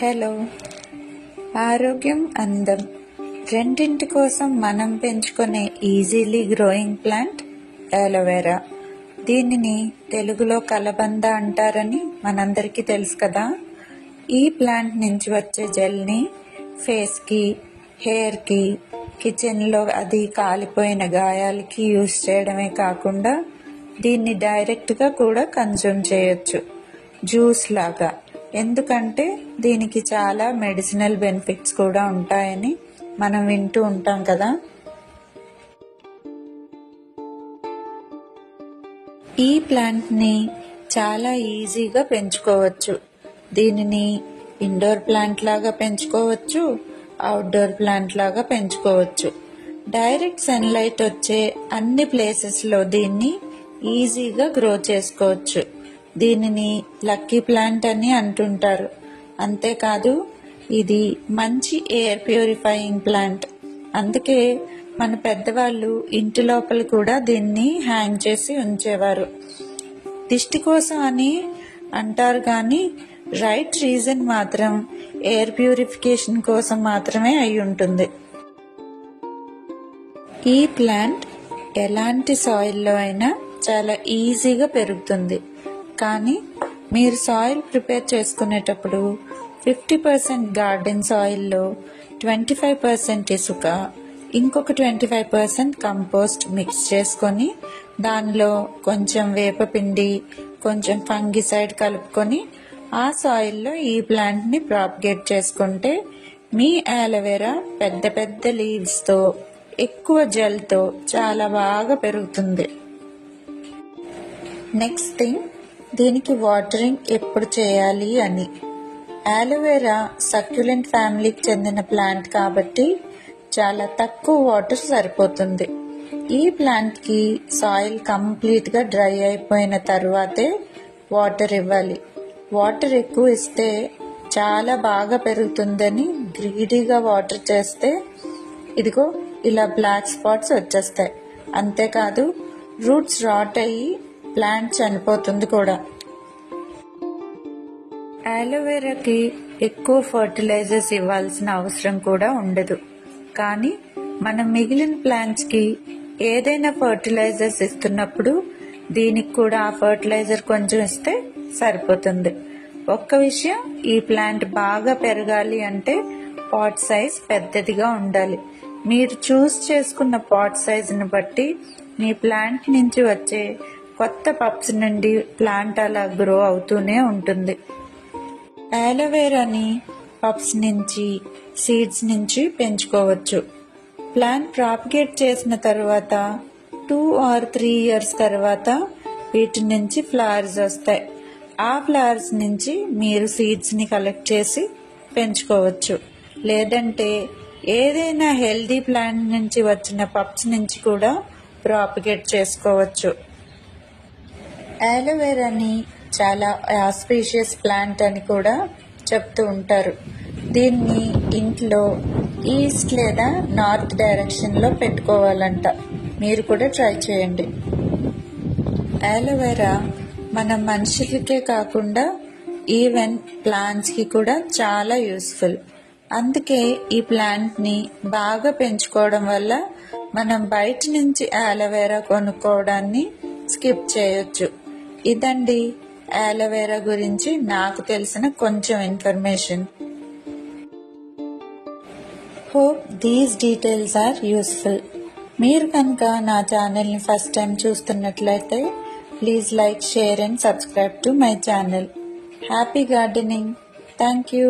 Hello, ఆరోగ్యం అందం రెండింటి కోసం మనం పెంచుకునే ఈజీలీ గ్రోయింగ్ ప్లాంట్ అలోవెరా. దీనిని తెలుగులో కలబంద అంటారని మనందరికీ తెలుసు కదా. ఈ ప్లాంట్ నుంచి వచ్చే జెల్ని ఫేస్కి, హెయిర్కి, కిచెన్లో అది కాలిపోయిన గాయాలకి యూజ్ చేయడమే కాకుండా దీన్ని డైరెక్ట్గా కూడా కన్జ్యూమ్ చేయొచ్చు, జ్యూస్ లాగా. ఎందుకంటే దీనికి చాలా మెడిసినల్ బెనిఫిట్స్ కూడా ఉంటాయని మనం వింటూ ఉంటాం కదా. ఈ ప్లాంట్ని చాలా ఈజీగా పెంచుకోవచ్చు. దీనిని ఇండోర్ ప్లాంట్ లాగా పెంచుకోవచ్చు, అవుట్డోర్ ప్లాంట్ లాగా పెంచుకోవచ్చు. డైరెక్ట్ సన్లైట్ వచ్చే అన్ని ప్లేసెస్లో దీన్ని ఈజీగా గ్రో చేసుకోవచ్చు. దీనిని లక్కీ ప్లాంట్ అని అంటుంటారు. అంతేకాదు ఇది మంచి ఎయిర్ ప్యూరిఫైయింగ్ ప్లాంట్. అందుకే మన పెద్దవాళ్ళు ఇంటి లోపల కూడా దీన్ని హ్యాంగ్ చేసి ఉంచేవారు. దిష్టి కోసం అని అంటారు కానీ రైట్ రీజన్ మాత్రం ఎయిర్ ప్యూరిఫికేషన్ కోసం మాత్రమే అయి ఉంటుంది. ఈ ప్లాంట్ ఎలాంటి సాయిల్లో అయినా చాలా ఈజీగా పెరుగుతుంది. కానీ మీరు సాయిల్ ప్రిపేర్ చేసుకునేటప్పుడు 50% గార్డెన్ సాయిల్లో 25% ఇసుక, ఇంకొక 25% కంపోస్ట్ మిక్స్ చేసుకొని దానిలో కొంచెం వేపపిండి, కొంచెం ఫంగిసైడ్ కలుపుకొని ఆ సాయిల్లో ఈ ప్లాంట్ని ప్రాపగేట్ చేసుకుంటే మీ అలోవెరా పెద్ద పెద్ద లీవ్స్తో, ఎక్కువ జెల్తో చాలా బాగా పెరుగుతుంది. నెక్స్ట్ థింగ్, దీనికి వాటరింగ్ ఎప్పుడు చేయాలి అని. అలోవెరా సక్యులెంట్ ఫ్యామిలీకి చెందిన ప్లాంట్ కాబట్టి చాలా తక్కువ వాటర్ సరిపోతుంది. ఈ ప్లాంట్కి సాయిల్ కంప్లీట్గా డ్రై అయిపోయిన తర్వాతే వాటర్ ఇవ్వాలి. వాటర్ ఎక్కువ ఇస్తే చాలా బాగా పెరుగుతుందని గ్రీడీగా వాటర్ చేస్తే ఇదిగో ఇలా బ్లాక్ స్పాట్స్ వచ్చేస్తాయి. అంతేకాదు రూట్స్ రాట్ అయ్యి ప్లాంట్ చనిపోతుంది కూడా. అలోవెరాకి ఎక్కువ ఫర్టిలైజర్స్ ఇవ్వాల్సిన అవసరం కూడా ఉండదు. కానీ మనం మిగిలిన ప్లాంట్స్కి ఏదైనా ఫర్టిలైజర్స్ ఇస్తున్నప్పుడు దీనికి కూడా ఆ ఫర్టిలైజర్ కొంచెం ఇస్తే సరిపోతుంది. ఒక్క విషయం, ఈ ప్లాంట్ బాగా పెరగాలి అంటే పాట్ సైజ్ పెద్దదిగా ఉండాలి. మీరు చూస్ చేసుకున్న పాట్ సైజుని బట్టి మీ ప్లాంట్ నుంచి వచ్చే కొత్త పప్స్ నుండి ప్లాంట్ అలా గ్రో అవుతూనే ఉంటుంది. అలోవెరాని పప్స్ నుంచి, సీడ్స్ నుంచి పెంచుకోవచ్చు. ప్లాంట్ ప్రాపగేట్ చేసిన తర్వాత 2 or 3 years తర్వాత వీటి నుంచి ఫ్లవర్స్ వస్తాయి. ఆ ఫ్లవర్స్ నుంచి మీరు సీడ్స్ని కలెక్ట్ చేసి పెంచుకోవచ్చు. లేదంటే ఏదైనా హెల్దీ ప్లాంట్ నుంచి వచ్చిన పప్స్ నుంచి కూడా ప్రాపగేట్ చేసుకోవచ్చు. అలోవెరాని చాలా ఆస్పీషియస్ ప్లాంట్ అని కూడా చెప్తూ ఉంటారు. దీన్ని ఇంట్లో ఈస్ట్ లేదా నార్త్ డైరెక్షన్లో పెట్టుకోవాలంట. మీరు కూడా ట్రై చేయండి. అలోవెరా మన మనుషులకే కాకుండా ఈవెన్ ప్లాంట్స్కి కూడా చాలా యూస్ఫుల్. అందుకే ఈ ప్లాంట్ని బాగా పెంచుకోవడం వల్ల మనం బయట నుంచి అలోవెరా కొనుక్కోవడాన్ని స్కిప్ చేయొచ్చు. ఇదండి అలోవెరా గురించి నాకు తెలిసిన కొంచెం information. Hope these details are useful. మీరు కనుక నా ఛానల్ని ఫస్ట్ టైం చూస్తున్నట్లయితే please like, share and subscribe to my channel. Happy gardening. Thank you.